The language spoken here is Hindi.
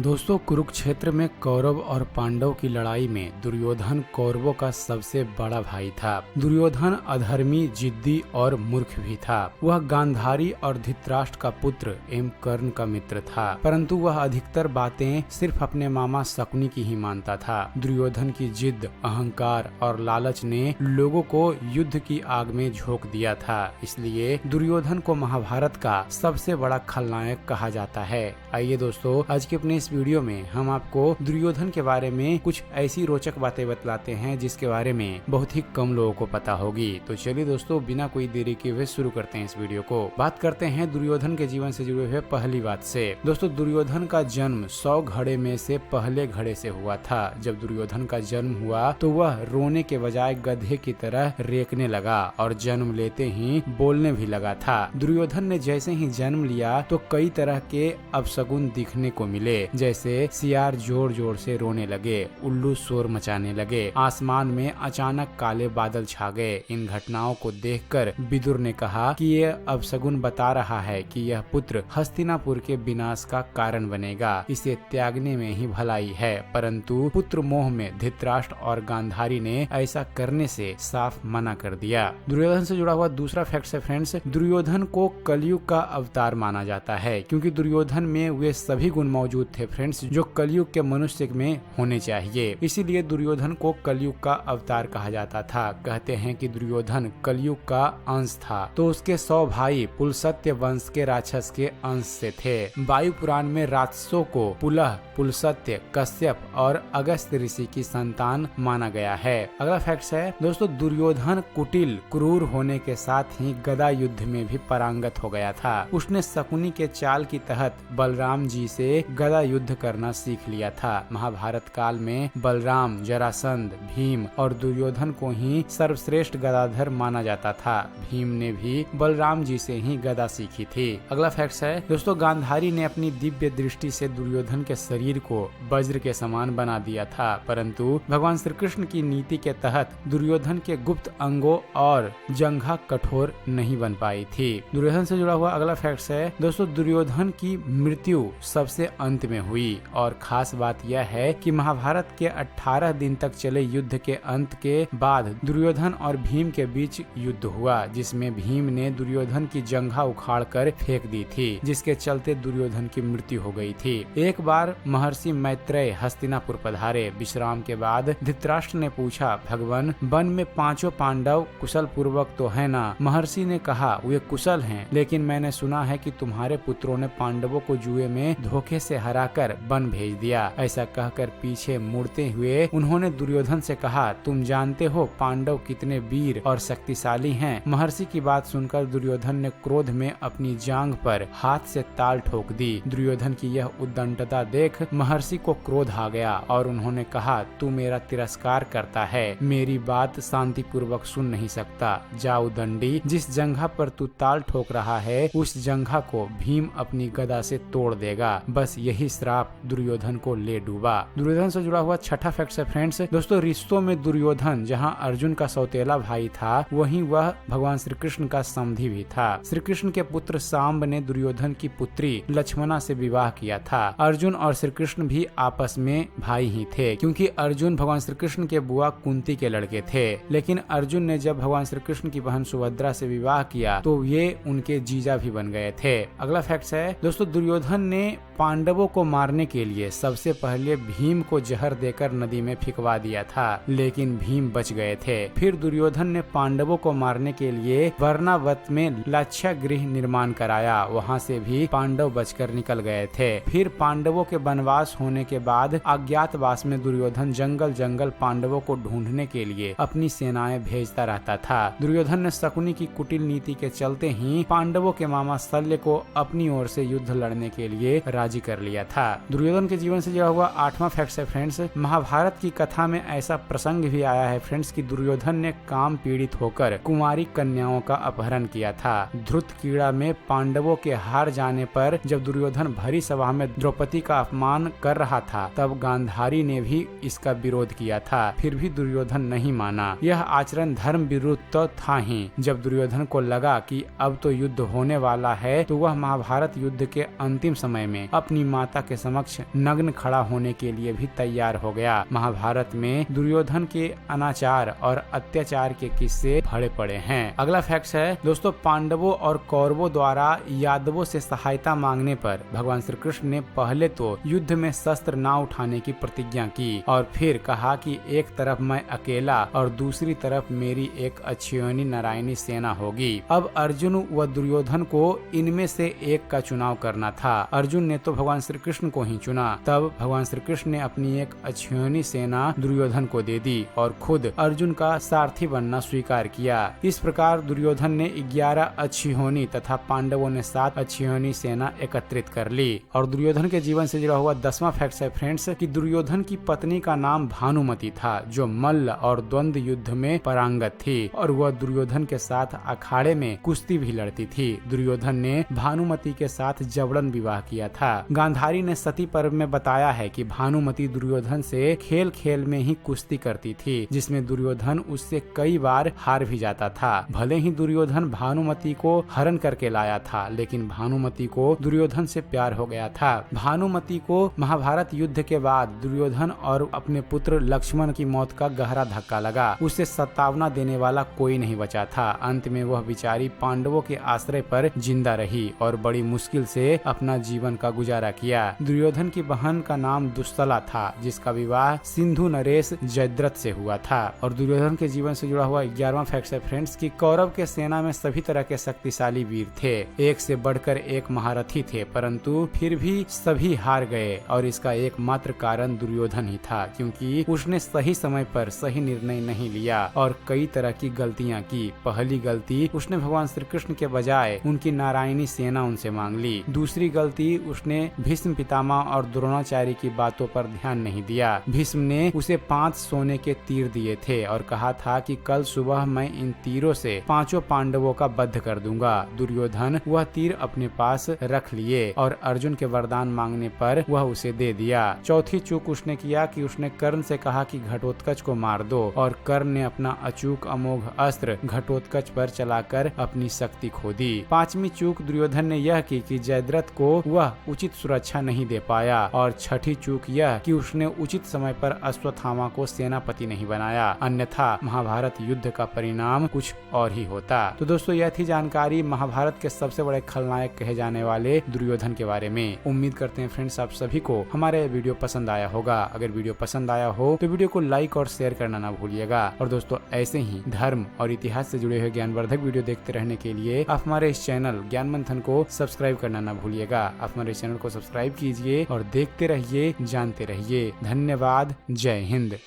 दोस्तों, कुरुक्षेत्र में कौरव और पांडव की लड़ाई में दुर्योधन कौरवों का सबसे बड़ा भाई था। दुर्योधन अधर्मी, जिद्दी और मूर्ख भी था। वह गांधारी और धृतराष्ट्र का पुत्र एवं कर्ण का मित्र था, परंतु वह अधिकतर बातें सिर्फ अपने मामा शकुनी की ही मानता था। दुर्योधन की जिद, अहंकार और लालच ने लोगों को युद्ध की आग में झोंक दिया था। इसलिए दुर्योधन को महाभारत का सबसे बड़ा खलनायक कहा जाता है। आइए दोस्तों, आज के अपने इस वीडियो में हम आपको दुर्योधन के बारे में कुछ ऐसी रोचक बातें बतलाते हैं जिसके बारे में बहुत ही कम लोगों को पता होगी। तो चलिए दोस्तों, बिना कोई देरी के हुए शुरू करते हैं इस वीडियो को। बात करते हैं दुर्योधन के जीवन से जुड़े हुए पहली बात से। दोस्तों, दुर्योधन का जन्म 100 घड़े में से पहले घड़े से हुआ था। जब दुर्योधन का जन्म हुआ तो वह रोने के बजाय गधे की तरह रेकने लगा और जन्म लेते ही बोलने भी लगा था। दुर्योधन ने जैसे ही जन्म लिया तो कई तरह के अपशगुन दिखने को मिले, जैसे सियार जोर जोर से रोने लगे, उल्लू शोर मचाने लगे, आसमान में अचानक काले बादल छा गए। इन घटनाओं को देखकर विदुर ने कहा कि यह अपशगुन बता रहा है कि यह पुत्र हस्तिनापुर के विनाश का कारण बनेगा, इसे त्यागने में ही भलाई है। परंतु पुत्र मोह में धृतराष्ट्र और गांधारी ने ऐसा करने से साफ मना कर दिया। दुर्योधन से जुड़ा हुआ दूसरा फैक्ट है फ्रेंड्स, दुर्योधन को कलयुग का अवतार माना जाता है, क्योंकि दुर्योधन में वे सभी गुण मौजूद थे फ्रेंड्स जो कलयुग के मनुष्य में होने चाहिए। इसीलिए दुर्योधन को कलयुग का अवतार कहा जाता था। कहते हैं कि दुर्योधन कलयुग का अंश था, तो उसके 100 भाई पुलसत्य वंश के राक्षस के अंश से थे। वायु पुराण में राक्षसों को पुलह, पुलसत्य, कश्यप और अगस्त्य ऋषि की संतान माना गया है। अगला फैक्ट है दोस्तों, दुर्योधन कुटिल, क्रूर होने के साथ ही गदा युद्ध में भी पारंगत हो गया था। उसने शकुनी के चाल की तहत बलराम जी से गदा युद्ध करना सीख लिया था। महाभारत काल में बलराम, जरासंध, भीम और दुर्योधन को ही सर्वश्रेष्ठ गदाधर माना जाता था। भीम ने भी बलराम जी से ही गदा सीखी थी। अगला फैक्ट है दोस्तों, गांधारी ने अपनी दिव्य दृष्टि से दुर्योधन के शरीर को वज्र के समान बना दिया था, परंतु भगवान श्री कृष्ण की नीति के तहत दुर्योधन के गुप्त अंगों और जंघा कठोर नहीं बन पाई थी। दुर्योधन से जुड़ा हुआ अगला फैक्ट है दोस्तों, दुर्योधन की मृत्यु सबसे अंत में हुई और खास बात यह है कि महाभारत के 18 दिन तक चले युद्ध के अंत के बाद दुर्योधन और भीम के बीच युद्ध हुआ, जिसमें भीम ने दुर्योधन की जंघा उखाड़कर फेंक दी थी, जिसके चलते दुर्योधन की मृत्यु हो गई थी। एक बार महर्षि मैत्रेय हस्तिनापुर पधारे। विश्राम के बाद धृतराष्ट्र ने पूछा, भगवान, वन में 5 पांडव कुशल पूर्वक तो है ना? महर्षि ने कहा, वे कुशल हैं, लेकिन मैंने सुना है कि तुम्हारे पुत्रों ने पांडवों को जुए में धोखे से हराकर वन भेज दिया। ऐसा कहकर पीछे मुड़ते हुए उन्होंने दुर्योधन से कहा, तुम जानते हो पांडव कितने वीर और शक्तिशाली हैं। महर्षि की बात सुनकर दुर्योधन ने क्रोध में अपनी जांघ पर हाथ से ताल ठोक दी। दुर्योधन की यह उद्दंडता देख महर्षि को क्रोध आ गया और उन्होंने कहा, तू मेरा तिरस्कार करता है, मेरी बात शांति पूर्वक सुन नहीं सकता। जाओ दंडी, जिस जंघा पर तू ताल ठोक रहा है उस जंघा को भीम अपनी गदा से तोड़ देगा। बस यही श्राप दुर्योधन को ले डूबा। दुर्योधन से जुड़ा हुआ छठा फैक्ट है फ्रेंड्स दोस्तों, रिश्तों में दुर्योधन जहां अर्जुन का सौतेला भाई था, वहीं वह भगवान श्री कृष्ण का समधी भी था। श्री कृष्ण के पुत्र सांब ने दुर्योधन की पुत्री लक्ष्मणा से विवाह किया था। अर्जुन और श्री कृष्ण भी आपस में भाई ही थे, क्योंकि अर्जुन भगवान श्री कृष्ण के बुआ कुंती के लड़के थे। लेकिन अर्जुन ने जब भगवान श्री कृष्ण की बहन सुभद्रा से विवाह किया तो ये उनके जीजा भी बन गए थे। अगला फैक्ट है दोस्तों, दुर्योधन ने पांडवों को मारने के लिए सबसे पहले भीम को जहर देकर नदी में फिकवा दिया था, लेकिन भीम बच गए थे। फिर दुर्योधन ने पांडवों को मारने के लिए वर्णावत में लाक्षागृह निर्माण कराया, वहां से भी पांडव बचकर निकल गए थे। फिर पांडवों के वनवास होने के बाद अज्ञातवास में दुर्योधन जंगल जंगल पांडवों को ढूंढने के लिए अपनी सेनाएं भेजता रहता था। दुर्योधन ने शकुनी की कुटिल नीति के चलते ही पांडवों के मामा शल्य को अपनी ओर से युद्ध लड़ने के लिए राजी कर लिया था। दुर्योधन के जीवन से जुड़ा हुआ 8वां फैक्ट है फ्रेंड्स, महाभारत की कथा में ऐसा प्रसंग भी आया है फ्रेंड्स कि दुर्योधन ने काम पीड़ित होकर कुंवारी कन्याओं का अपहरण किया था। ध्रुत कीड़ा में पांडवों के हार जाने पर जब दुर्योधन भरी सभा में द्रौपदी का अपमान कर रहा था, तब गांधारी ने भी इसका विरोध किया था, फिर भी दुर्योधन नहीं माना। यह आचरण धर्म विरुद्ध तो था ही। जब दुर्योधन को लगा कि अब तो युद्ध होने वाला है, तो वह महाभारत युद्ध के अंतिम समय में अपनी माता के समक्ष नग्न खड़ा होने के लिए भी तैयार हो गया। महाभारत में दुर्योधन के अनाचार और अत्याचार के किस्से भरे पड़े हैं। अगला फैक्ट है दोस्तों, पांडवों और कौरवों द्वारा यादवों से सहायता मांगने पर भगवान श्री कृष्ण ने पहले तो युद्ध में शस्त्र न उठाने की प्रतिज्ञा की और फिर कहा कि एक तरफ मैं अकेला और दूसरी तरफ मेरी एक अक्षौहिणी नारायणी सेना होगी। अब अर्जुन व दुर्योधन को इनमें से एक का चुनाव करना था। अर्जुन ने तो भगवान श्री कृष्ण को ही चुना। तब भगवान श्री कृष्ण ने अपनी एक अक्षौहिणी सेना दुर्योधन को दे दी और खुद अर्जुन का सारथी बनना स्वीकार किया। इस प्रकार दुर्योधन ने 11 अक्षौहिणी तथा पांडवों ने 7 अक्षौहिणी सेना एकत्रित कर ली। और दुर्योधन के जीवन से जुड़ा हुआ 10वां फैक्ट है फ्रेंड्स कि दुर्योधन की पत्नी का नाम भानुमति था, जो मल्ल और द्वंद्व युद्ध में पारंगत थी और वह दुर्योधन के साथ अखाड़े में कुश्ती भी लड़ती थी। दुर्योधन ने भानुमति के साथ जबरन विवाह किया था। गांधारी ने सती पर्व में बताया है कि भानुमति दुर्योधन से खेल खेल में ही कुश्ती करती थी, जिसमें दुर्योधन उससे कई बार हार भी जाता था। भले ही दुर्योधन भानुमति को हरण करके लाया था, लेकिन भानुमति को दुर्योधन से प्यार हो गया था। भानुमति को महाभारत युद्ध के बाद दुर्योधन और अपने पुत्र लक्ष्मण की मौत का गहरा धक्का लगा। उसे सतावना देने वाला कोई नहीं बचा था। अंत में वह बेचारी पांडवों के आश्रय पर जिंदा रही और बड़ी मुश्किल से अपना जीवन का गुजारा किया। दुर्योधन की बहन का नाम दुस्सला था, जिसका विवाह सिंधु नरेश जयद्रथ से हुआ था। और दुर्योधन के जीवन से जुड़ा हुआ 11वां फैक्ट है फ्रेंड्स कि कौरव के सेना में सभी तरह के शक्तिशाली वीर थे, एक से बढ़कर एक महारथी थे, परंतु फिर भी सभी हार गए। और इसका एकमात्र कारण दुर्योधन ही था, क्योंकि उसने सही समय पर सही निर्णय नहीं लिया और कई तरह की गलतियां की। पहली गलती, उसने भगवान श्री कृष्ण के बजाय उनकी नारायणी सेना उनसे मांग ली। दूसरी गलती, उसने भीष्म पितामह और द्रोणाचार्य की बातों पर ध्यान नहीं दिया। भीष्म ने उसे 5 सोने के तीर दिए थे और कहा था कि कल सुबह मैं इन तीरों से 5 पांडवों का वध कर दूंगा। दुर्योधन वह तीर अपने पास रख लिए और अर्जुन के वरदान मांगने पर वह उसे दे दिया। चौथी चूक उसने किया कि उसने कर्ण से कहा कि घटोत्कच को मार दो और कर्ण ने अपना अचूक अमोघ अस्त्र घटोत्कच पर चलाकर अपनी शक्ति खो दी। 5वीं चूक दुर्योधन ने यह की कि जयद्रथ को वह उचित सुरक्षा नहीं दे पाया। और 6ठी चूक यह कि उसने उचित समय पर अश्वत्थामा को सेनापति नहीं बनाया, अन्यथा महाभारत युद्ध का परिणाम कुछ और ही होता। तो दोस्तों, यह थी जानकारी महाभारत के सबसे बड़े खलनायक कहे जाने वाले दुर्योधन के बारे में। उम्मीद करते हैं फ्रेंड्स आप सभी को हमारा यह वीडियो पसंद आया होगा। अगर वीडियो पसंद आया हो तो वीडियो को लाइक और शेयर करना ना भूलिएगा। और दोस्तों, ऐसे ही धर्म और इतिहास से जुड़े हुए ज्ञानवर्धक वीडियो देखते रहने के लिए आप हमारे इस चैनल ज्ञान मंथन को सब्सक्राइब करना ना भूलिएगा। आप हमारे चैनल को सब्सक्राइब कीजिए और देखते रहिए, जानते रहिए। धन्यवाद। जय हिंद।